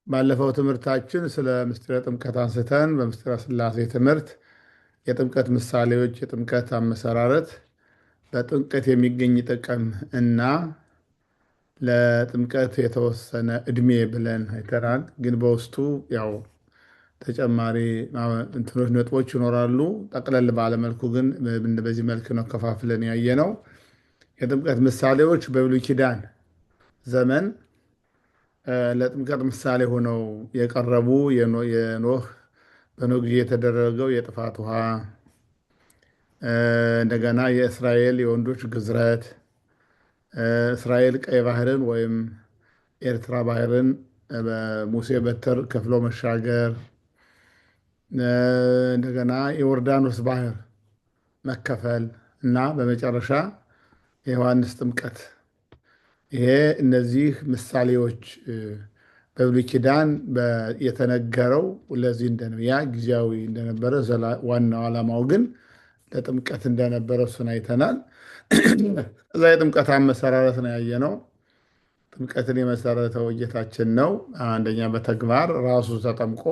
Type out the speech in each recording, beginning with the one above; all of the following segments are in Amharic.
ባለፈው ትምህርታችን ስለ ምስጢረ ጥምቀት አንስተን በምስጢረ ሥላሴ ትምህርት የጥምቀት ምሳሌዎች፣ የጥምቀት አመሰራረት፣ በጥምቀት የሚገኝ ጥቅም እና ለጥምቀት የተወሰነ እድሜ ብለን አይተናል። ግን በውስጡ ያው ተጨማሪ እንትኖች ነጥቦች ይኖራሉ። ጠቅለል ባለመልኩ ግን በዚህ መልክ ነው ከፋፍለን ያየ ነው። የጥምቀት ምሳሌዎች በብሉይ ኪዳን ዘመን ለጥምቀት ምሳሌ ሆነው የቀረቡ የኖህ በኖህ ጊዜ የተደረገው የጥፋት ውሃ፣ እንደገና የእስራኤል የወንዶች ግዝረት፣ እስራኤል ቀይ ባህርን ወይም ኤርትራ ባህርን በሙሴ በትር ከፍሎ መሻገር፣ እንደገና የዮርዳኖስ ባህር መከፈል እና በመጨረሻ የዮሐንስ ጥምቀት። ይሄ እነዚህ ምሳሌዎች በብሉይ ኪዳን የተነገረው ለዚህ ያ ጊዜያዊ እንደነበረ ዋናው ዓላማው ግን ለጥምቀት እንደነበረ እሱን አይተናል። እዛ የጥምቀት አመሰራረት ነው ያየነው። ጥምቀትን የመሰረተው ጌታችን ነው። አንደኛ በተግባር ራሱ ተጠምቆ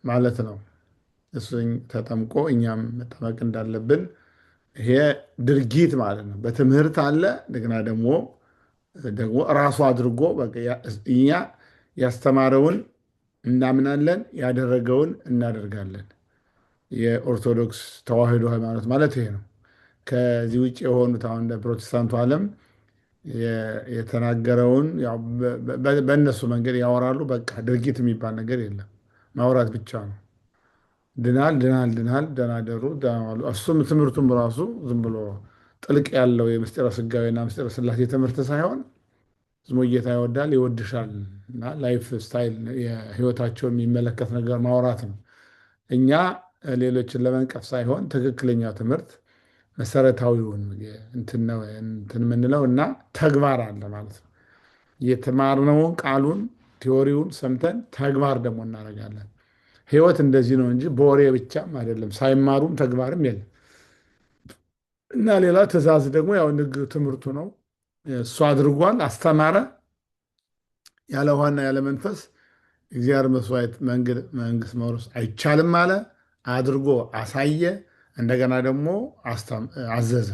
ማለት ነው። እሱኝ ተጠምቆ እኛም መጠመቅ እንዳለብን ይሄ ድርጊት ማለት ነው። በትምህርት አለ። እንደገና ደግሞ ራሱ አድርጎ እኛ ያስተማረውን እናምናለን፣ ያደረገውን እናደርጋለን። የኦርቶዶክስ ተዋሕዶ ሃይማኖት ማለት ይሄ ነው። ከዚህ ውጭ የሆኑት አሁን ፕሮቴስታንቱ ዓለም የተናገረውን በእነሱ መንገድ ያወራሉ። በቃ ድርጊት የሚባል ነገር የለም፣ ማውራት ብቻ ነው። ድናል ድናል ድናል፣ ደህና ደሩ፣ ደህና ዋሉ። እሱም ትምህርቱም ራሱ ዝም ብሎ ጥልቅ ያለው የምስጢረ ሥጋዌና ምስጢረ ሥላሴ ትምህርት ሳይሆን ዝሞ ጌታ ይወዳል ይወድሻል እና ላይፍ ስታይል የህይወታቸው የሚመለከት ነገር ማውራት ነው። እኛ ሌሎችን ለመንቀፍ ሳይሆን ትክክለኛ ትምህርት መሰረታዊውን እንትን የምንለው እና ተግባር አለ ማለት ነው። የተማርነውን ቃሉን ቲዎሪውን ሰምተን ተግባር ደግሞ እናደርጋለን። ህይወት እንደዚህ ነው እንጂ በወሬ ብቻም አይደለም፣ ሳይማሩም ተግባርም የለም። እና ሌላ ትእዛዝ ደግሞ ያው ንግግር ትምህርቱ ነው። እሱ አድርጓል፣ አስተማረ። ያለ ውሃና ያለ መንፈስ እግዚአብሔር መስዋዕት መንግስት መውረስ አይቻልም አለ። አድርጎ አሳየ። እንደገና ደግሞ አዘዘ፣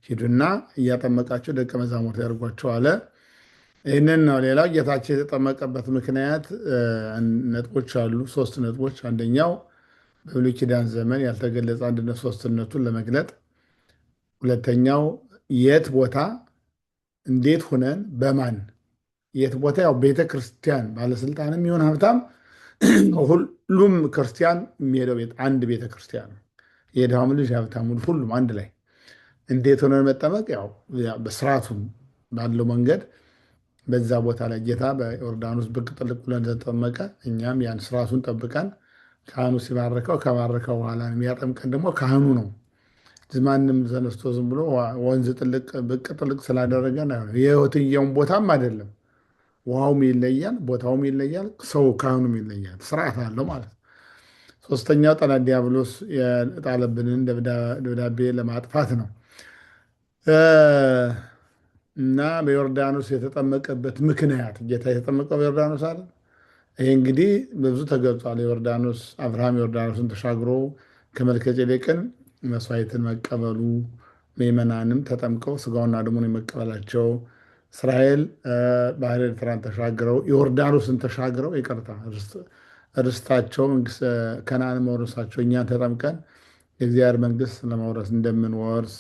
ሂዱና እያጠመቃቸው ደቀ መዛሙርት ያደርጓቸው አለ። ይህንን ነው። ሌላው ጌታችን የተጠመቀበት ምክንያት ነጥቦች አሉ፣ 3 ነጥቦች። አንደኛው በብሉይ ኪዳን ዘመን ያልተገለጸ አንድነት ሶስትነቱን ለመግለጥ፣ ሁለተኛው የት ቦታ እንዴት ሁነን በማን የት ቦታ ያው ቤተ ክርስቲያን ባለስልጣንም ይሁን ሀብታም ሁሉም ክርስቲያን የሚሄደው አንድ ቤተ ክርስቲያን ነው። የድሃውም ልጅ ሀብታሙ ሁሉም አንድ ላይ እንዴት ሆነን መጠመቅ ያው በስርዓቱ ባለው መንገድ በዛ ቦታ ላይ ጌታ በዮርዳኖስ ብቅ ጥልቅ ብሎ እንደተጠመቀ እኛም ያን ስርዓቱን ጠብቀን ካህኑ ሲባርከው ከባረከው በኋላ የሚያጠምቀን ደግሞ ካህኑ ነው። ማንም ተነስቶ ዝም ብሎ ወንዝ ጥልቅ ብቅ ጥልቅ ስላደረገን የህይወትየውን ቦታም አይደለም። ውሃውም ይለያል፣ ቦታውም ይለያል፣ ሰው ካህኑም ይለያል። ስርዓት አለው ማለት ነው። ሶስተኛው ጠላት ዲያብሎስ የጣለብንን ደብዳቤ ለማጥፋት ነው እና በዮርዳኖስ የተጠመቀበት ምክንያት ጌታ የተጠመቀው በዮርዳኖስ አለ። ይሄ እንግዲህ በብዙ ተገልጿል። ዮርዳኖስ አብርሃም ዮርዳኖስን ተሻግሮ ከመልከጼዴቅን መስዋዕትን መቀበሉ፣ ምዕመናንም ተጠምቀው ስጋውና ደሙን የመቀበላቸው፣ እስራኤል ባህረ ኤርትራን ተሻግረው ዮርዳኖስን ተሻግረው ይቅርታ ርስታቸው ከነዓን መውረሳቸው እኛን ተጠምቀን የእግዚአብሔር መንግስት ለመውረስ እንደምንወርስ፣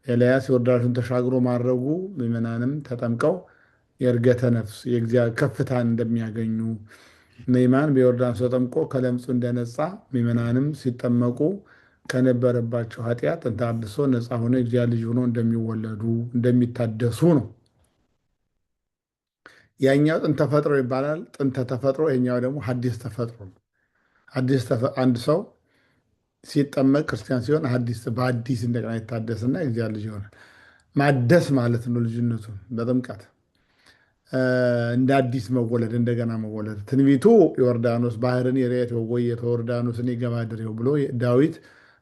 ኤልያስ ዮርዳኖስን ተሻግሮ ማድረጉ ምዕመናንም ተጠምቀው የእርገተ ነፍስ የእግዚአብሔር ከፍታን እንደሚያገኙ፣ ምዕማን በዮርዳኖስ ተጠምቆ ከለምጹ እንደነጻ ምዕመናንም ሲጠመቁ ከነበረባቸው ኃጢአት ታድሶ ነፃ ሆነ እግዚአብሔር ልጅ ሆኖ እንደሚወለዱ እንደሚታደሱ ነው። ያኛው ጥንተ ተፈጥሮ ይባላል። ጥንተ ተፈጥሮ፣ ይኛው ደግሞ ሐዲስ ተፈጥሮ ነው። አንድ ሰው ሲጠመቅ ክርስቲያን ሲሆን በአዲስ እንደገና ይታደስና እግዚአብሔር ልጅ ይሆናል። ማደስ ማለት ነው ልጅነቱን በጥምቀት እንደ አዲስ መወለድ፣ እንደገና መወለድ። ትንቢቱ ዮርዳኖስ ባህርን የርኤት ወጎየተ ዮርዳኖስን ይገባድሬው ብሎ ዳዊት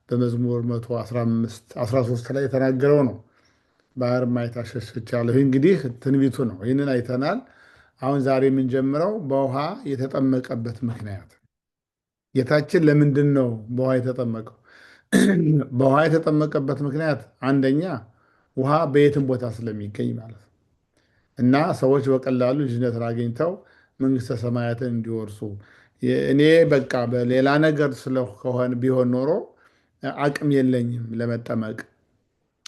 በመዝሙር 113 ላይ የተናገረው ነው። ባህር ማየት አሸሽቻለሁ። ይህ እንግዲህ ትንቢቱ ነው። ይህንን አይተናል። አሁን ዛሬ የምንጀምረው በውሃ የተጠመቀበት ምክንያት። ጌታችን ለምንድን ነው በውሃ የተጠመቀው? በውሃ የተጠመቀበት ምክንያት አንደኛ ውሃ በየትም ቦታ ስለሚገኝ ማለት ነው እና ሰዎች በቀላሉ ልጅነትን አግኝተው መንግስተ ሰማያትን እንዲወርሱ እኔ በቃ በሌላ ነገር ስለሆን ቢሆን ኖሮ አቅም የለኝም ለመጠመቅ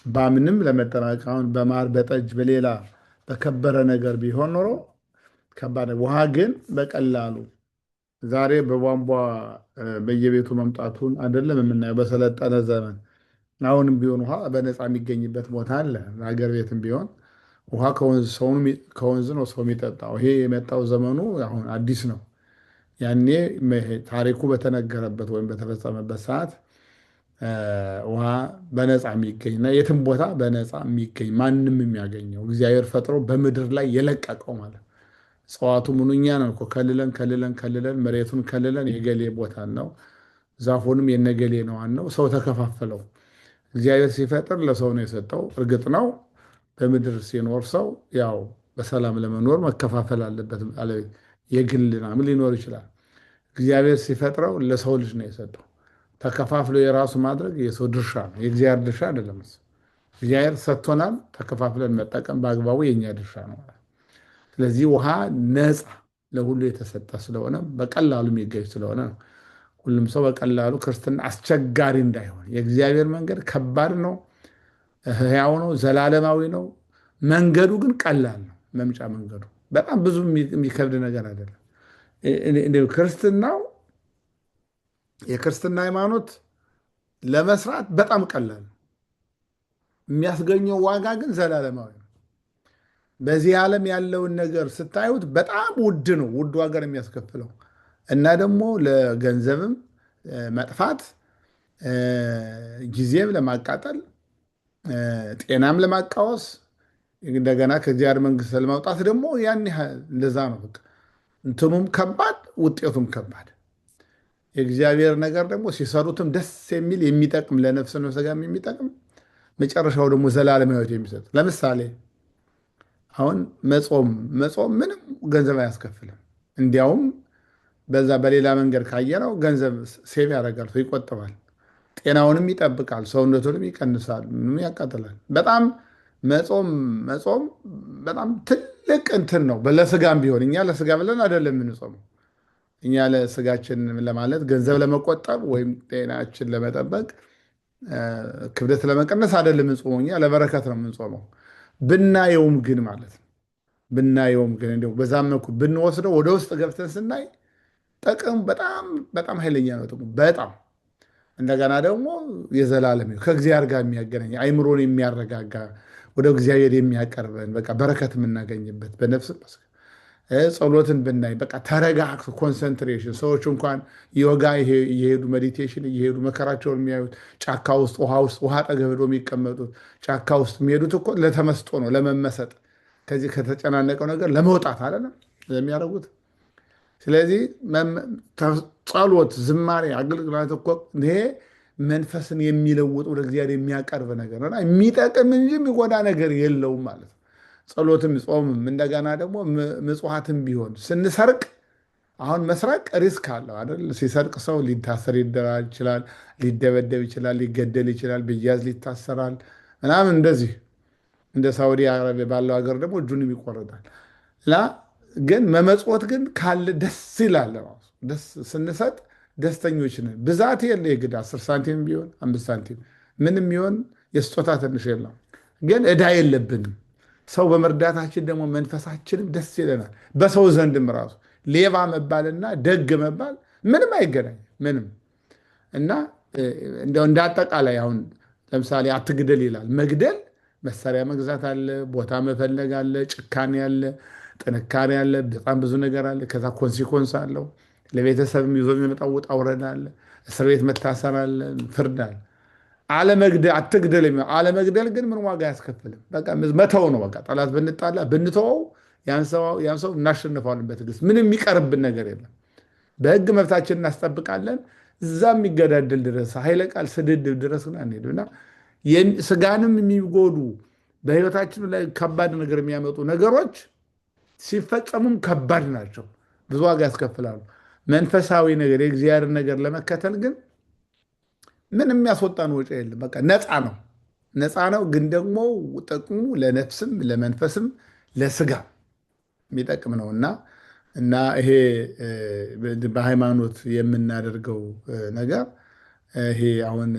ባምንም ለመጠመቅ አሁን በማር በጠጅ በሌላ በከበረ ነገር ቢሆን ኖሮ ከባድ ነው። ውሃ ግን በቀላሉ ዛሬ በቧንቧ በየቤቱ መምጣቱን አይደለም የምናየው በሰለጠነ ዘመን። አሁንም ቢሆን ውሃ በነፃ የሚገኝበት ቦታ አለ። ሀገር ቤትም ቢሆን ውሃ ከወንዝ ነው ሰው የሚጠጣው። ይሄ የመጣው ዘመኑ አሁን አዲስ ነው። ያኔ ታሪኩ በተነገረበት ወይም በተፈጸመበት ሰዓት ውሃ በነፃ የሚገኝ እና የትም ቦታ በነፃ የሚገኝ ማንም የሚያገኘው እግዚአብሔር ፈጥሮ በምድር ላይ የለቀቀው ማለት እጽዋቱ ምኑኛ ነው እኮ ከልለን ከልለን ከልለን መሬቱን ከልለን የገሌ ቦታ ነው፣ ዛፉንም የነገሌ ነው ነው ሰው ተከፋፈለው። እግዚአብሔር ሲፈጥር ለሰው ነው የሰጠው። እርግጥ ነው በምድር ሲኖር ሰው ያው በሰላም ለመኖር መከፋፈል አለበት። የግል ምናምን ሊኖር ይችላል። እግዚአብሔር ሲፈጥረው ለሰው ልጅ ነው የሰጠው። ተከፋፍሎ የራሱ ማድረግ የሰው ድርሻ ነው፣ የእግዚአብሔር ድርሻ አይደለም። እግዚአብሔር ሰጥቶናል። ተከፋፍለን መጠቀም በአግባቡ የእኛ ድርሻ ነው። ስለዚህ ውሃ ነፃ ለሁሉ የተሰጠ ስለሆነ በቀላሉ የሚገኝ ስለሆነ ነው። ሁሉም ሰው በቀላሉ ክርስትና አስቸጋሪ እንዳይሆን። የእግዚአብሔር መንገድ ከባድ ነው፣ ሕያው ነው፣ ዘላለማዊ ነው። መንገዱ ግን ቀላል ነው። መምጫ መንገዱ በጣም ብዙ የሚከብድ ነገር አይደለም። ክርስትናው የክርስትና ሃይማኖት ለመስራት በጣም ቀላል ነው። የሚያስገኘው ዋጋ ግን ዘላለማዊ ነው። በዚህ ዓለም ያለውን ነገር ስታዩት በጣም ውድ ነው። ውድ ዋጋ ነው የሚያስከፍለው እና ደግሞ ለገንዘብም መጥፋት፣ ጊዜም ለማቃጠል፣ ጤናም ለማቃወስ፣ እንደገና ከእግዚአብሔር መንግስት ለማውጣት ደግሞ ያን ያህል እንደዛ ነው። በቃ እንትኑም ከባድ ውጤቱም ከባድ። የእግዚአብሔር ነገር ደግሞ ሲሰሩትም ደስ የሚል የሚጠቅም ለነፍስ ነው ስጋም የሚጠቅም መጨረሻው ደግሞ ዘላለም ሕይወት የሚሰጥ። ለምሳሌ አሁን መጾም ምንም ገንዘብ አያስከፍልም። እንዲያውም በዛ በሌላ መንገድ ካየነው ገንዘብ ሴቭ ያደርጋል፣ ሰው ይቆጥባል፣ ጤናውንም ይጠብቃል፣ ሰውነቱንም ይቀንሳል፣ ምንም ያቃጥላል። በጣም መጾም በጣም ትልቅ እንትን ነው ለስጋም ቢሆን። እኛ ለስጋ ብለን አይደለም የምንጾመው። እኛ ለስጋችን ለማለት ገንዘብ ለመቆጠብ ወይም ጤናችን ለመጠበቅ ክብደት ለመቀነስ አይደለም የምንጾመው። እኛ ለበረከት ነው የምንጾመው። ብናየውም ግን ማለት ነው ብናየውም ግን እንደው በዛም በኩል ብንወስደው ወደ ውስጥ ገብተን ስናይ ጥቅም በጣም በጣም ኃይለኛ ነው። ጥቅም በጣም እንደገና ደግሞ የዘላለም ከእግዚአብሔር ጋር የሚያገናኝ አይምሮን የሚያረጋጋ ወደ እግዚአብሔር የሚያቀርበን በቃ በረከት የምናገኝበት በነፍስ ጸሎትን ብናይ በቃ ተረጋግቶ ኮንሰንትሬሽን። ሰዎች እንኳን ዮጋ እየሄዱ ሜዲቴሽን እየሄዱ መከራቸውን የሚያዩት ጫካ ውስጥ ውሃ አጠገብ ሄዶ የሚቀመጡት ጫካ ውስጥ የሚሄዱት እኮ ለተመስጦ ነው፣ ለመመሰጥ ከዚህ ከተጨናነቀው ነገር ለመውጣት አይደለም የሚያደርጉት። ስለዚህ ጸሎት፣ ዝማሬ፣ አገልግሎት እኮ ይሄ መንፈስን የሚለውጥ ወደ እግዚአብሔር የሚያቀርብ ነገር ነው። የሚጠቅም እንጂ የሚጎዳ ነገር የለውም ማለት ነው። ጸሎትም ጾምም እንደገና ደግሞ ምጽዋትም ቢሆን ስንሰርቅ አሁን መስረቅ ሪስክ አለው አይደል? ሲሰርቅ ሰው ሊታሰር ይችላል፣ ሊደበደብ ይችላል፣ ሊገደል ይችላል፣ ብያዝ ሊታሰራል ምናምን። እንደዚህ እንደ ሳውዲ አረቢያ ባለው ሀገር ደግሞ እጁንም ይቆረጣል። እና ግን መመጽወት ግን ካለ ደስ ይላል። ደስ ስንሰጥ ደስተኞች ነን። ብዛት የለ የግድ 10 ሳንቲም ቢሆን 5 ሳንቲም ምንም ቢሆን የስጦታ ትንሽ የለም፣ ግን ዕዳ የለብንም። ሰው በመርዳታችን ደግሞ መንፈሳችንም ደስ ይለናል። በሰው ዘንድም ራሱ ሌባ መባልና ደግ መባል ምንም አይገናኝ ምንም። እና እንደው እንደ አጠቃላይ አሁን ለምሳሌ አትግደል ይላል። መግደል መሳሪያ መግዛት አለ፣ ቦታ መፈለግ አለ፣ ጭካኔ አለ፣ ጥንካሬ አለ፣ በጣም ብዙ ነገር አለ። ከዛ ኮንሲኮንስ አለው። ለቤተሰብም ይዞ የሚመጣው ውጣ ውረድ አለ፣ እስር ቤት መታሰር አለ፣ ፍርድ አለ። አትግደል። አለመግደል ግን ምን ዋጋ አያስከፍልም። በቃ መተው ነው። በቃ ጠላት ብንጣላ ብንተወው ያን ሰው እናሸንፈዋለን በትዕግስት። ምንም የሚቀርብን ነገር የለም። በህግ መብታችን እናስጠብቃለን። እዛ የሚገዳደል ድረስ ኃይለ ቃል ስድድብ ድረስ ግን አንሄድም። እና ስጋንም የሚጎዱ በህይወታችን ላይ ከባድ ነገር የሚያመጡ ነገሮች ሲፈጸሙም ከባድ ናቸው፣ ብዙ ዋጋ ያስከፍላሉ። መንፈሳዊ ነገር የእግዚአብሔር ነገር ለመከተል ግን ምንም የሚያስወጣን ወጪ የለም። በቃ ነፃ ነው፣ ነፃ ነው። ግን ደግሞ ጥቅሙ ለነፍስም ለመንፈስም ለስጋ የሚጠቅም ነው እና ይሄ በሃይማኖት የምናደርገው ነገር ይሄ አሁን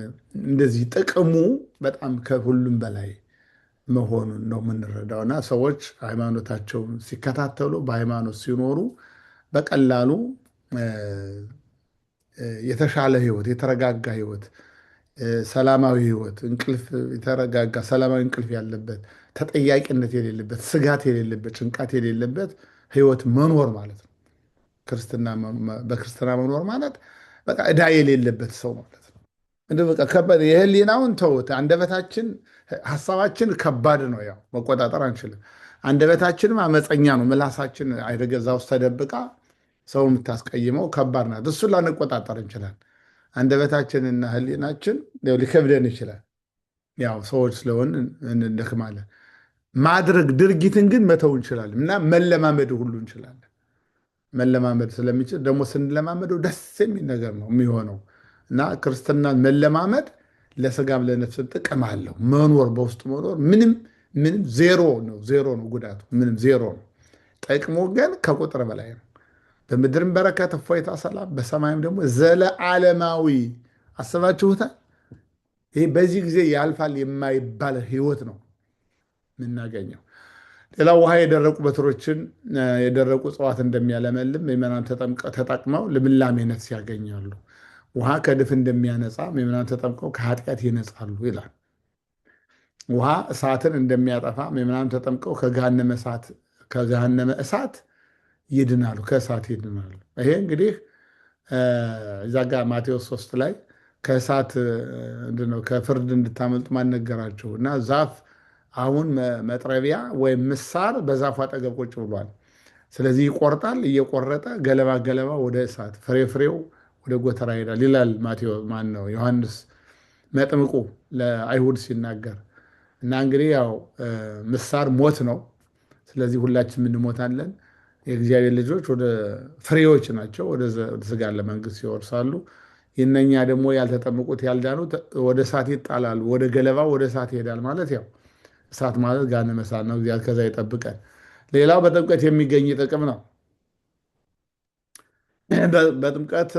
እንደዚህ ጥቅሙ በጣም ከሁሉም በላይ መሆኑን ነው የምንረዳው። እና ሰዎች ሃይማኖታቸውን ሲከታተሉ በሃይማኖት ሲኖሩ በቀላሉ የተሻለ ህይወት፣ የተረጋጋ ህይወት፣ ሰላማዊ ህይወት፣ እንቅልፍ የተረጋጋ ሰላማዊ እንቅልፍ ያለበት፣ ተጠያቂነት የሌለበት፣ ስጋት የሌለበት፣ ጭንቀት የሌለበት ህይወት መኖር ማለት ነው። በክርስትና መኖር ማለት በቃ ዕዳ የሌለበት ሰው ማለት ነው። እንደ በቃ ከባድ የህሊናውን ተውት። አንደበታችን ሀሳባችን ከባድ ነው፣ ያው መቆጣጠር አንችልም። አንደበታችንም አመፀኛ ነው። ምላሳችን አይደገዛ ውስጥ ተደብቃ ሰው የምታስቀይመው ከባድ ናት። እሱን ላንቆጣጠር እንችላል። አንደበታችንና ህሊናችን ሊከብደን ይችላል። ያው ሰዎች ስለሆን እንደክማለን። ማድረግ ድርጊትን ግን መተው እንችላለን እና መለማመድ ሁሉ እንችላለን። መለማመድ ስለሚችል ደግሞ ስንለማመደው ደስ የሚል ነገር ነው የሚሆነው እና ክርስትናን መለማመድ ለስጋም ለነፍስም ጥቅም አለው። መኖር በውስጡ መኖር ምንም ዜሮ ነው ጉዳቱ፣ ምንም ዜሮ ነው። ጥቅሙ ግን ከቁጥር በላይ ነው። በምድርም በረከት፣ እፎይታ፣ ሰላም፣ በሰማይም ደግሞ ዘለዓለማዊ አስባችሁታል። ይህ በዚህ ጊዜ ያልፋል የማይባል ህይወት ነው የምናገኘው። ሌላው ውሃ የደረቁ በትሮችን የደረቁ እጽዋት እንደሚያለመልም ምዕመናን ተጠቅመው ልምላሜ ነፍስ ያገኛሉ። ውሃ ከድፍ እንደሚያነጻ ምዕመናን ተጠምቀው ከኃጢአት ይነጻሉ ይላል። ውሃ እሳትን እንደሚያጠፋ ምዕመናን ተጠምቀው ከገሃነመ እሳት ይድናሉ፣ ከእሳት ይድናሉ። ይሄ እንግዲህ እዛ ጋ ማቴዎስ 3 ላይ ከእሳት ከፍርድ እንድታመልጡ ማን ነገራችሁ? እና ዛፍ አሁን መጥረቢያ ወይም ምሳር በዛፉ አጠገብ ቁጭ ብሏል። ስለዚህ ይቆርጣል፣ እየቆረጠ ገለባ ወደ እሳት፣ ፍሬው ወደ ጎተራ ይሄዳል ይላል ማን ነው ዮሐንስ መጥምቁ ለአይሁድ ሲናገር። እና እንግዲህ ያው ምሳር ሞት ነው። ስለዚህ ሁላችን እንሞታለን። የእግዚአብሔር ልጆች ወደ ፍሬዎች ናቸው፣ ወደ ስጋ ለመንግስት ይወርሳሉ። የእነኛ ደግሞ ያልተጠመቁት ያልዳኑት ወደ እሳት ይጣላሉ። ወደ ገለባ ወደ እሳት ይሄዳል ማለት ያው እሳት ማለት ገሃነመ እሳት ነው። እግዚአብሔር ከዛ ይጠብቀን። ሌላው በጥምቀት የሚገኝ ጥቅም ነው። በጥምቀት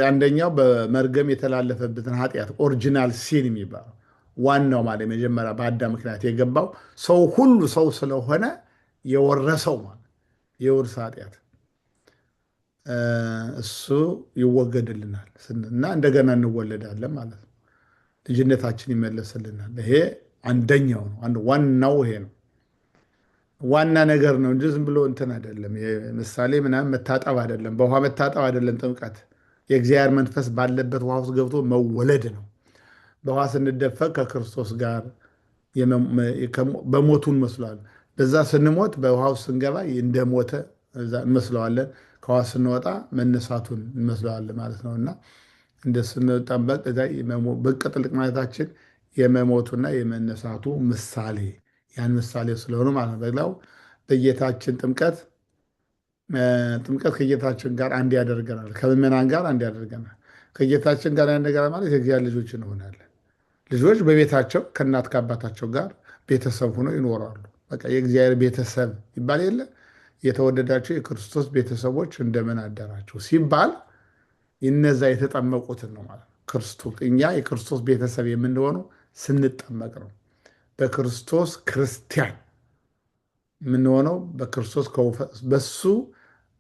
አንደኛው በመርገም የተላለፈበትን ኃጢአት ኦሪጂናል ሲን የሚባለው ዋናው ማለት መጀመሪያ በአዳም ምክንያት የገባው ሰው ሁሉ ሰው ስለሆነ የወረሰው ማለት የውርስ ኃጢአት እሱ ይወገድልናል እና እንደገና እንወለዳለን ማለት ነው። ልጅነታችን ይመለስልናል። ይሄ አንደኛው ነው። ዋናው ይሄ ነው። ዋና ነገር ነው እንጂ ዝም ብሎ እንትን አይደለም። ምሳሌ ምናምን መታጠብ አይደለም፣ በውሃ መታጠብ አይደለም። ጥምቀት የእግዚአብሔር መንፈስ ባለበት ውሃ ውስጥ ገብቶ መወለድ ነው። በውሃ ስንደፈቅ ከክርስቶስ ጋር በሞቱ እንመስለዋለን። በዛ ስንሞት በውሃ ውስጥ ስንገባ እንደሞተ እንመስለዋለን። ከውሃ ስንወጣ መነሳቱን እንመስለዋለን ማለት ነው እና እንደ ስንጠመቅ ብቅ ጥልቅ ማለታችን የመሞቱና የመነሳቱ ምሳሌ ያን ምሳሌ ስለሆኑ ማለት ነው። ሌላው በጌታችን ጥምቀት ከጌታችን ጋር አንድ ያደርገናል፣ ከምዕመናን ጋር አንድ ያደርገናል። ከጌታችን ጋር ያደርገናል ማለት የእግዚአብሔር ልጆች እንሆናለን። ልጆች በቤታቸው ከእናት ከአባታቸው ጋር ቤተሰብ ሆነው ይኖራሉ። በቃ የእግዚአብሔር ቤተሰብ ይባል የለ የተወደዳቸው የክርስቶስ ቤተሰቦች እንደምን አደራቸው ሲባል እነዛ የተጠመቁትን ነው ማለት ነው። እኛ የክርስቶስ ቤተሰብ የምንሆነው ስንጠመቅ ነው። በክርስቶስ ክርስቲያን የምንሆነው በክርስቶስ በሱ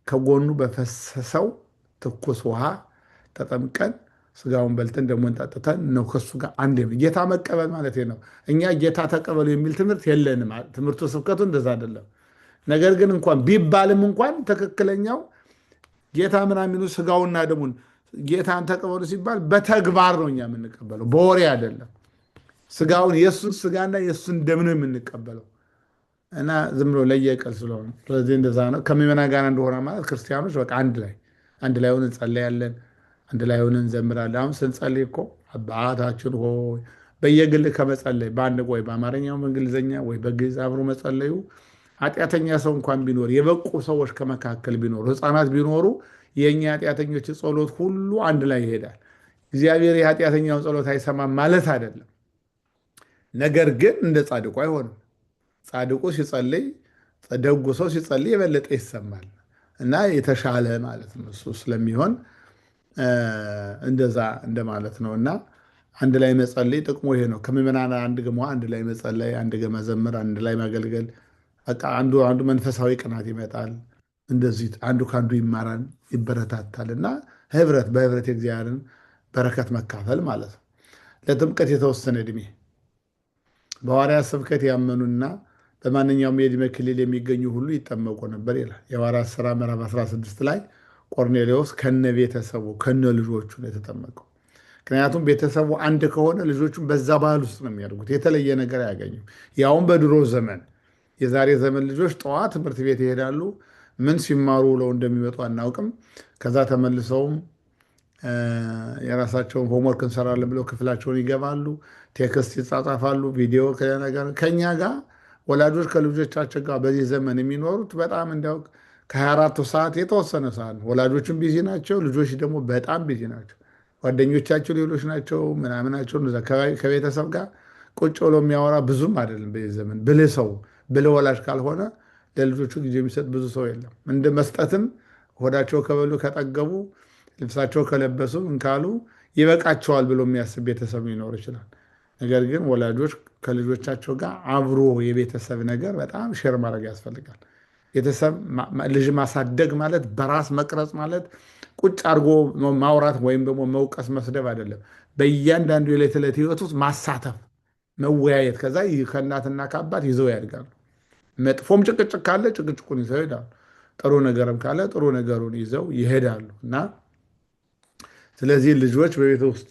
ከጎኑ በፈሰሰው ትኩስ ውሃ ተጠምቀን ስጋውን በልተን ደሙን ጠጥተን ነው ከሱ ጋር አንድ ጌታ መቀበል ማለት ነው። እኛ ጌታ ተቀበሉ የሚል ትምህርት የለንም። ትምህርቱ ስብከቱ እንደዛ አይደለም። ነገር ግን እንኳን ቢባልም እንኳን ትክክለኛው ጌታ ምናምኑ ስጋውና ደሙን ጌታን ተቀበሉ ሲባል በተግባር ነው እኛ የምንቀበለው፣ በወሬ አይደለም። ስጋውን የእሱን ስጋና የእሱን ደም ነው የምንቀበለው እና ዝም ብሎ ለየቀል ስለሆነ ስለዚህ እንደዛ ነው። ከምዕመናን ጋር እንደሆነ ማለት ክርስቲያኖች በቃ አንድ ላይ ሆነን እንጸለያለን፣ አንድ ላይ ሆነን እንዘምራለን። አሁን ስንጸልይ እኮ አባታችን ሆይ በየግል ከመጸለይ በአንድ ወይ በአማርኛው በእንግሊዝኛ ወይ በግዕዝ አብሮ መጸለዩ ኃጢአተኛ ሰው እንኳን ቢኖር የበቁ ሰዎች ከመካከል ቢኖሩ ሕፃናት ቢኖሩ የእኛ ኃጢአተኞች ጸሎት ሁሉ አንድ ላይ ይሄዳል። እግዚአብሔር የኃጢአተኛውን ጸሎት አይሰማም ማለት አይደለም። ነገር ግን እንደ ጻድቁ አይሆንም። ጻድቁ ሲጸልይ፣ ደጉ ሰው ሲጸልይ የበለጠ ይሰማል እና የተሻለ ማለት ነው እሱ ስለሚሆን እንደዛ እንደማለት ነው። እና አንድ ላይ መጸለይ ጥቅሙ ይሄ ነው። ከምዕመናን አንድ ገሞ አንድ ላይ መጸለይ፣ አንድ ገ መዘመር፣ አንድ ላይ ማገልገል በቃ አንዱ አንዱ መንፈሳዊ ቅናት ይመጣል። እንደዚህ አንዱ ከአንዱ ይማራል፣ ይበረታታል እና በህብረት የእግዚአብሔርን በረከት መካፈል ማለት ነው። ለጥምቀት የተወሰነ ዕድሜ በሐዋርያት ስብከት ያመኑና በማንኛውም የዕድሜ ክልል የሚገኙ ሁሉ ይጠመቁ ነበር ይላል። የሐዋርያት ሥራ ምዕራፍ 16 ላይ ቆርኔሌዎስ ከነ ቤተሰቡ ከነ ልጆቹ ነው የተጠመቀው። ምክንያቱም ቤተሰቡ አንድ ከሆነ ልጆቹን በዛ ባህል ውስጥ ነው የሚያደርጉት። የተለየ ነገር አያገኙም። ያውም በድሮ ዘመን የዛሬ ዘመን ልጆች ጠዋት ትምህርት ቤት ይሄዳሉ። ምን ሲማሩ ውለው እንደሚመጡ አናውቅም። ከዛ ተመልሰውም የራሳቸውን ሆምወርክ እንሰራለን ብለው ክፍላቸውን ይገባሉ። ቴክስት ይጻጻፋሉ። ቪዲዮ ነገር ከኛ ጋር ወላጆች ከልጆቻቸው ጋር በዚህ ዘመን የሚኖሩት በጣም እንዲያውቅ ከ24ቱ ሰዓት የተወሰነ ሰዓት ነው። ወላጆችም ቢዚ ናቸው፣ ልጆች ደግሞ በጣም ቢዚ ናቸው። ጓደኞቻቸው ሌሎች ናቸው ምናምናቸው። ከቤተሰብ ጋር ቁጭ ብሎ የሚያወራ ብዙም አይደለም በዚህ ዘመን። ብልህ ሰው ብልህ ወላጅ ካልሆነ ለልጆቹ ጊዜ የሚሰጥ ብዙ ሰው የለም። እንደ መስጠትም ሆዳቸው ከበሉ ከጠገቡ ልብሳቸው ከለበሱ እንካሉ ይበቃቸዋል ብሎ የሚያስብ ቤተሰብ ሊኖር ይችላል። ነገር ግን ወላጆች ከልጆቻቸው ጋር አብሮ የቤተሰብ ነገር በጣም ሼር ማድረግ ያስፈልጋል። ቤተሰብ ልጅ ማሳደግ ማለት በራስ መቅረጽ ማለት ቁጭ አድርጎ ማውራት ወይም ደግሞ መውቀስ መስደብ አይደለም። በእያንዳንዱ የዕለት ዕለት ህይወት ውስጥ ማሳተፍ፣ መወያየት፣ ከዛ ከእናትና ከአባት ይዘው ያድጋሉ። መጥፎም ጭቅጭቅ ካለ ጭቅጭቁን ይዘው ይሄዳሉ። ጥሩ ነገርም ካለ ጥሩ ነገሩን ይዘው ይሄዳሉ እና ስለዚህ ልጆች በቤት ውስጥ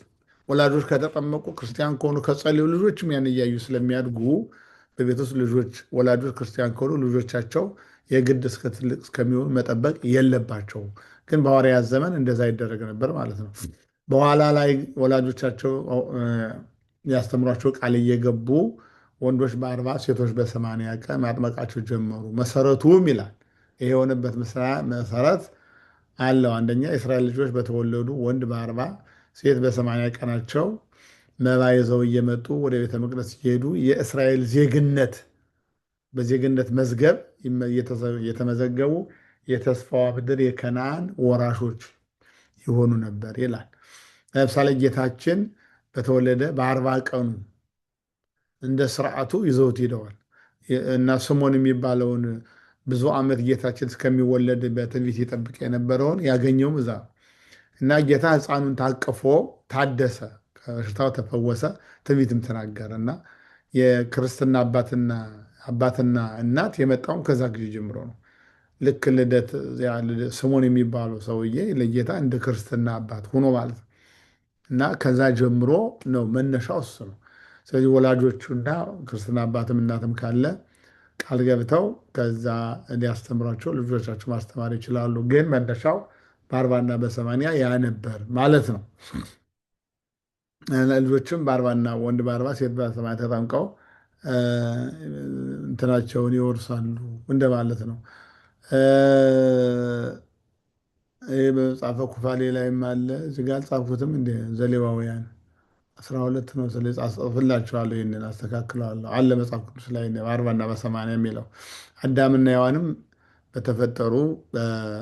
ወላጆች ከተጠመቁ ክርስቲያን ከሆኑ ከጸለዩ ልጆችም ያን እያዩ ስለሚያድጉ በቤት ውስጥ ወላጆች ክርስቲያን ከሆኑ ልጆቻቸው የግድ እስከ ትልቅ እስከሚሆኑ መጠበቅ የለባቸው። ግን በሐዋርያት ዘመን እንደዛ ይደረግ ነበር ማለት ነው። በኋላ ላይ ወላጆቻቸው ያስተምሯቸው ቃል እየገቡ ወንዶች በ40 ሴቶች በ80 ቀን ማጥመቃቸው ጀመሩ። መሰረቱም ይላል ይሄ የሆነበት መሰረት አለው። አንደኛ የእስራኤል ልጆች በተወለዱ ወንድ በ40 ሴት በ80 ቀናቸው መባ ይዘው እየመጡ ወደ ቤተ መቅደስ ሲሄዱ የእስራኤል ዜግነት በዜግነት መዝገብ የተመዘገቡ የተስፋዋ ምድር የከነዓን ወራሾች የሆኑ ነበር ይላል። ለምሳሌ ጌታችን በተወለደ በ40 ቀኑ እንደ ስርዓቱ ይዘውት ሂደዋል እና ስሞን የሚባለውን ብዙ ዓመት ጌታችን እስከሚወለድ በትንቢት ይጠብቅ የነበረውን ያገኘውም እዛ እና ጌታ ሕፃኑን ታቅፎ ታደሰ፣ ከበሽታው ተፈወሰ፣ ትንቢትም ተናገረ እና የክርስትና አባትና እናት የመጣውም ከዛ ጊዜ ጀምሮ ነው። ልክ ልደት ስሞን የሚባለው ሰውዬ ለጌታ እንደ ክርስትና አባት ሆኖ ማለት ነው እና ከዛ ጀምሮ ነው መነሻው እሱ ነው። ስለዚህ ወላጆቹና ክርስትና አባትም እናትም ካለ ቃል ገብተው ከዛ እንዲያስተምሯቸው ልጆቻቸው ማስተማር ይችላሉ። ግን መነሻው በ40ና በ80 ያ ነበር ማለት ነው። ልጆችም በ40ና ወንድ በ40 ሴት በ80 ተጠምቀው እንትናቸውን ይወርሳሉ እንደማለት ነው። ይህ በመጽሐፈ ኩፋሌ ላይም አለ። እዚህ ጋር አልጻፍኩትም እንደ ዘሌዋውያን 12 ነው። ጽፍላችኋለሁ፣ ይህንን አስተካክለዋለሁ አለ መጽሐፍ ቅዱስ ላይ በ40ና በ80 የሚለው አዳምና ሔዋንም በተፈጠሩ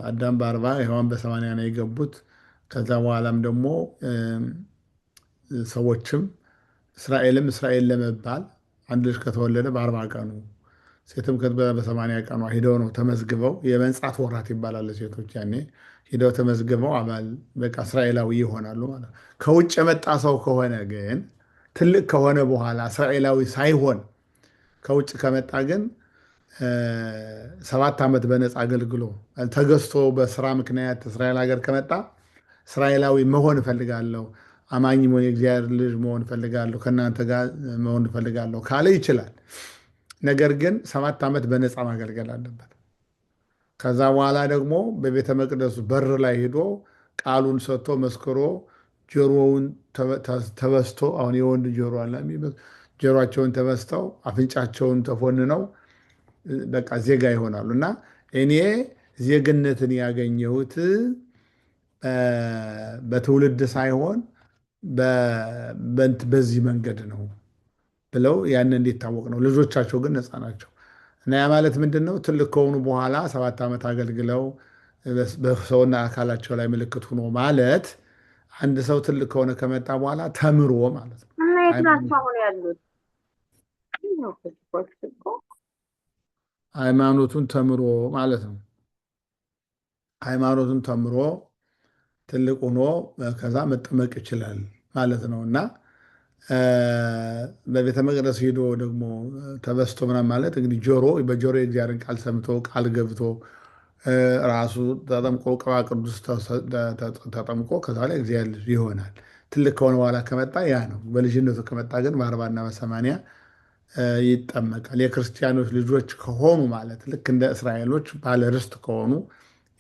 አዳም በ40 ሔዋን በ80 ነው የገቡት። ከዛ በኋላም ደግሞ ሰዎችም እስራኤል ለመባል አንድ ልጅ ከተወለደ በ40 ቀኑ ሴትም በ80 ቀኗ ሂደው ነው ተመዝግበው የመንጻት ወራት ይባላል። ሴቶች ያኔ ሂደው ተመዝግበው አባል በቃ እስራኤላዊ ይሆናሉ ማለት ነው። ከውጭ የመጣ ሰው ከሆነ ግን ትልቅ ከሆነ በኋላ እስራኤላዊ ሳይሆን ከውጭ ከመጣ ግን 7 ዓመት በነፃ አገልግሎ ተገዝቶ በስራ ምክንያት እስራኤል ሀገር ከመጣ እስራኤላዊ መሆን እፈልጋለሁ፣ አማኝ መሆን የእግዚአብሔር ልጅ መሆን እፈልጋለሁ፣ ከእናንተ ጋር መሆን እፈልጋለሁ ካለ ይችላል። ነገር ግን 7 ዓመት በነፃ ማገልገል አለበት። ከዛ በኋላ ደግሞ በቤተ መቅደሱ በር ላይ ሄዶ ቃሉን ሰጥቶ መስክሮ ጆሮውን ተበስቶ አሁን የወንድ ጆሮ አለ ጆሮአቸውን ተበስተው አፍንጫቸውን ተፎንነው በቃ ዜጋ ይሆናሉ። እና እኔ ዜግነትን ያገኘሁት በትውልድ ሳይሆን በዚህ መንገድ ነው ብለው ያን እንዲታወቅ ነው። ልጆቻቸው ግን ነፃ ናቸው። እና ያ ማለት ምንድን ነው? ትልቅ ከሆኑ በኋላ 7 ዓመት አገልግለው በሰውና አካላቸው ላይ ምልክት ሆኖ ማለት አንድ ሰው ትልቅ ከሆነ ከመጣ በኋላ ተምሮ ማለት ነው። እና የት ናቸው አሁን ያሉት? ሃይማኖቱን ተምሮ ማለት ነው። ሃይማኖቱን ተምሮ ትልቅ ሆኖ ከዛ መጠመቅ ይችላል ማለት ነው። እና በቤተ መቅደስ ሄዶ ደግሞ ተበስቶ ምናምን ማለት እንግዲህ በጆሮ የእግዚአብሔርን ቃል ሰምቶ ቃል ገብቶ ራሱ ተጠምቆ ቅባ ቅዱስ ተጠምቆ ከዛ ላይ እግዚአብሔር ልጅ ይሆናል። ትልቅ ከሆነ በኋላ ከመጣ ያ ነው። በልጅነቱ ከመጣ ግን በ40 እና በ80 ይጠመቃል። የክርስቲያኖች ልጆች ከሆኑ ማለት ልክ እንደ እስራኤሎች ባለ ርስት ከሆኑ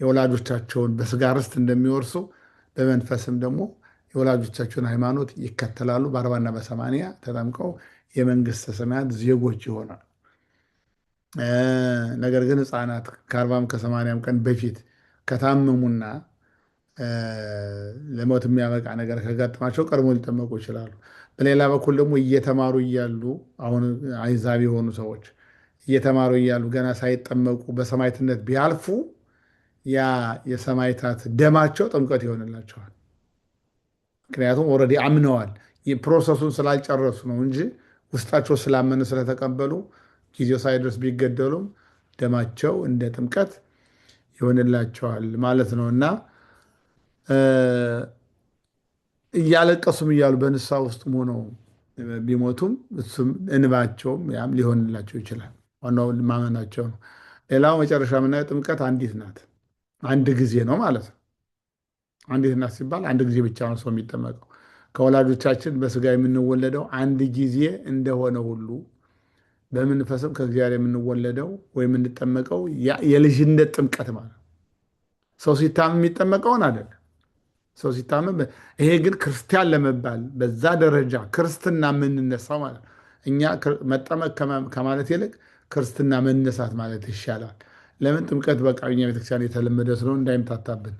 የወላጆቻቸውን በስጋ ርስት እንደሚወርሱ በመንፈስም ደግሞ የወላጆቻቸውን ሃይማኖት ይከተላሉ። በ40 እና በ80 ተጠምቀው የመንግስተ ሰማያት ዜጎች ይሆናል። ነገር ግን ህፃናት ከ40 ከ80 ቀን በፊት ከታመሙና ለሞት የሚያበቃ ነገር ከጋጠማቸው ቀድሞ ሊጠመቁ ይችላሉ። በሌላ በኩል ደግሞ እየተማሩ እያሉ አሁን አይዛብ የሆኑ ሰዎች እየተማሩ እያሉ ገና ሳይጠመቁ በሰማዕትነት ቢያልፉ ያ የሰማዕታት ደማቸው ጥምቀት ይሆንላቸዋል። ምክንያቱም ኦልሬዲ አምነዋል። ፕሮሰሱን ስላልጨረሱ ነው እንጂ ውስጣቸው ስላመኑ ስለተቀበሉ ጊዜው ሳይደርስ ቢገደሉም ደማቸው እንደ ጥምቀት ይሆንላቸዋል ማለት ነው። እና እያለቀሱም እያሉ በንስሐ ውስጥም ሆነው ቢሞቱም እሱም እንባቸውም ያም ሊሆንላቸው ይችላል። ዋናው ማመናቸው ነው። ሌላው መጨረሻ የምናየው ጥምቀት አንዲት ናት፣ አንድ ጊዜ ነው ማለት ነው። አንዲት ናት ሲባል አንድ ጊዜ ብቻ ነው ሰው የሚጠመቀው። ከወላጆቻችን በስጋ የምንወለደው አንድ ጊዜ እንደሆነ ሁሉ በመንፈስም ከእግዚአብሔር የምንወለደው ወይም የምንጠመቀው የልጅነት ጥምቀት ማለት ነው። ሰው ሲታመም የሚጠመቀውን አይደለም። ሰው ሲታመም ይሄ ግን ክርስቲያን ለመባል በዛ ደረጃ ክርስትና የምንነሳው ማለት ነው። እኛ መጠመቅ ከማለት ይልቅ ክርስትና መነሳት ማለት ይሻላል። ለምን? ጥምቀት በቃ እኛ ቤተክርስቲያን የተለመደ ስለሆነ እንዳይምታታብን።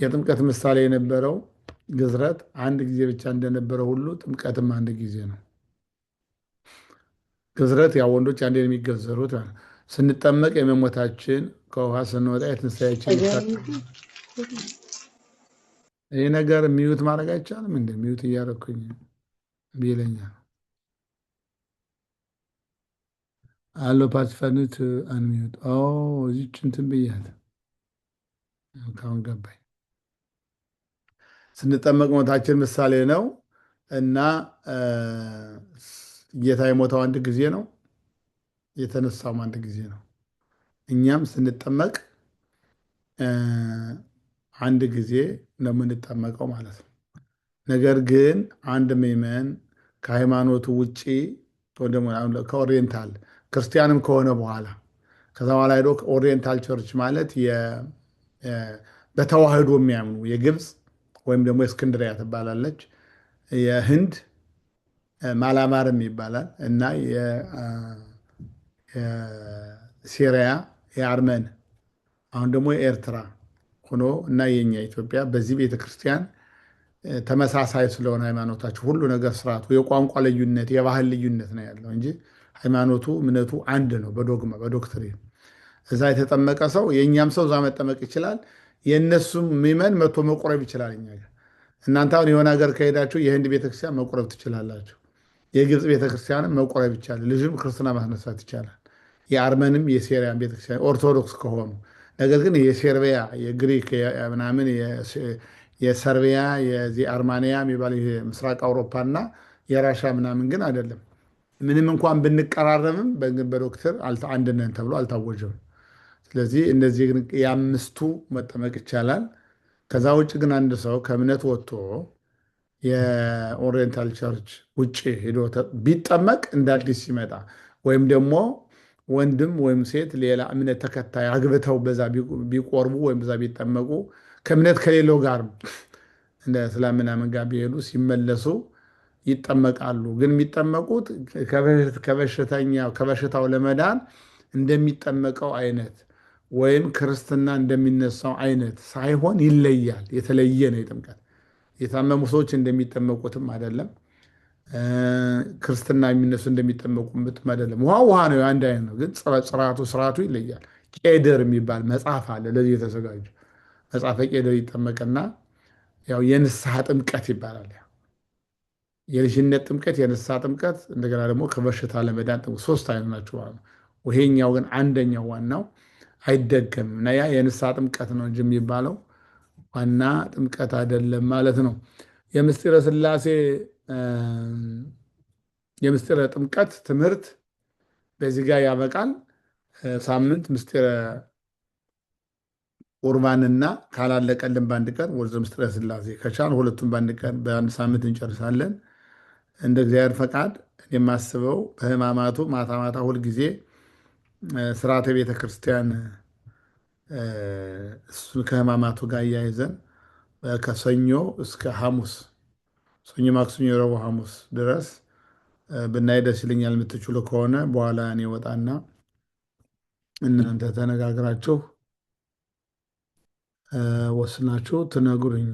የጥምቀት ምሳሌ የነበረው ግዝረት አንድ ጊዜ ብቻ እንደነበረ ሁሉ ጥምቀትም አንድ ጊዜ ነው። ግዝረት ያው ወንዶች አንዴ የሚገዘሩት ስንጠመቅ የመሞታችን ከውሃ ስንወጣ የትንሣኤያችን ይህ ነገር ሚዩት ማድረግ አይቻልም። እንደ ሚዩት እያደረኩኝ ቢለኛል አሎ ፓትፈኑት አንሚዩት እዚች እንትን ብያት ካሁን ገባኝ። ስንጠመቅ ሞታችን ምሳሌ ነው እና ጌታ የሞተው አንድ ጊዜ ነው፣ የተነሳውም አንድ ጊዜ ነው። እኛም ስንጠመቅ አንድ ጊዜ ነው የምንጠመቀው ማለት ነው። ነገር ግን አንድ ምዕመን ከሃይማኖቱ ውጭ ከኦሪየንታል ክርስቲያንም ከሆነ በኋላ ከዛ በኋላ ሄዶ ኦሪየንታል ቸርች ማለት በተዋህዶ የሚያምኑ የግብፅ ወይም ደግሞ የእስክንድሪያ ትባላለች፣ የህንድ ማላማርም ይባላል እና የሲሪያ የአርመን አሁን ደግሞ የኤርትራ ሆኖ እና የኛ ኢትዮጵያ በዚህ ቤተክርስቲያን ተመሳሳይ ስለሆነ ሃይማኖታቸው ሁሉ ነገር ስርዓቱ የቋንቋ ልዩነት የባህል ልዩነት ነው ያለው እንጂ ሃይማኖቱ እምነቱ አንድ ነው። በዶግማ በዶክትሪን እዛ የተጠመቀ ሰው የእኛም ሰው እዛ መጠመቅ ይችላል። የእነሱም ምዕመን መቶ መቁረብ ይችላል። እኛ እናንተ አሁን የሆነ ሀገር ከሄዳችሁ የህንድ ቤተክርስቲያን መቁረብ ትችላላችሁ። የግብፅ ቤተክርስቲያንም መቁረብ ይቻላል። ልጅም ክርስትና ማስነሳት ይቻላል። የአርመንም የሴሪያን ቤተክርስቲያን ኦርቶዶክስ ከሆኑ ነገር ግን የሴርቢያ የግሪክ ምናምን የሰርቢያ የዚህ አርማንያ የሚባል ምስራቅ አውሮፓና የራሻ ምናምን ግን አይደለም። ምንም እንኳን ብንቀራረብም በዶክተር አንድ ነን ተብሎ አልታወጀም። ስለዚህ እነዚህ የአምስቱ መጠመቅ ይቻላል። ከዛ ውጭ ግን አንድ ሰው ከእምነት ወጥቶ የኦሪየንታል ቸርች ውጭ ሄዶ ቢጠመቅ እንደ አዲስ ሲመጣ ወይም ደግሞ ወንድም ወይም ሴት ሌላ እምነት ተከታይ አግብተው በዛ ቢቆርቡ ወይም በዛ ቢጠመቁ ከእምነት ከሌለው ጋር እንደ እስላም ምናምን ጋር ቢሄዱ ሲመለሱ ይጠመቃሉ። ግን የሚጠመቁት ከበሽታው ለመዳን እንደሚጠመቀው አይነት ወይም ክርስትና እንደሚነሳው አይነት ሳይሆን ይለያል። የተለየ ነው የጥምቀት። የታመሙ ሰዎች እንደሚጠመቁትም አይደለም። ክርስትና የሚነሱ እንደሚጠመቁበትም አይደለም። ውሃ ውሃ ነው፣ አንድ አይነት ነው። ግን ስርዓቱ ይለያል። ቄደር የሚባል መጽሐፍ አለ ለዚህ የተዘጋጀ መጽሐፈ ቄደር ይጠመቅና ያው የንስሐ ጥምቀት ይባላል። የልጅነት ጥምቀት፣ የንስሐ ጥምቀት፣ እንደገና ደግሞ ከበሽታ ለመዳን ጥምቀት ሶስት አይነት ናቸው ማለት ነው። ይሄኛው ግን አንደኛው ዋናው አይደገምም እና ያ የንስሐ ጥምቀት ነው እንጂ የሚባለው ዋና ጥምቀት አይደለም ማለት ነው። የምስጢረ ሥላሴ የምስጢረ ጥምቀት ትምህርት በዚህ ጋር ያበቃል። ሳምንት ምስጢረ ቁርባንና ካላለቀልን በአንድ ቀን ወደ ምስጢረ ሥላሴ ከቻል ሁለቱም በአንድ ቀን በአንድ ሳምንት እንጨርሳለን። እንደ እግዚአብሔር ፈቃድ የማስበው በሕማማቱ ማታ ማታ ሁልጊዜ ስርዓተ ቤተ ክርስቲያን እሱን ከሕማማቱ ጋር እያይዘን ከሰኞ እስከ ሐሙስ ሰኞ፣ ማክሰኞ፣ ረቡዕ፣ ሐሙስ ድረስ ብናይ ደስ ይለኛል። የምትችሉ ከሆነ በኋላ እኔ ወጣና እናንተ ተነጋግራችሁ ወስናችሁ ትነግሩኝ።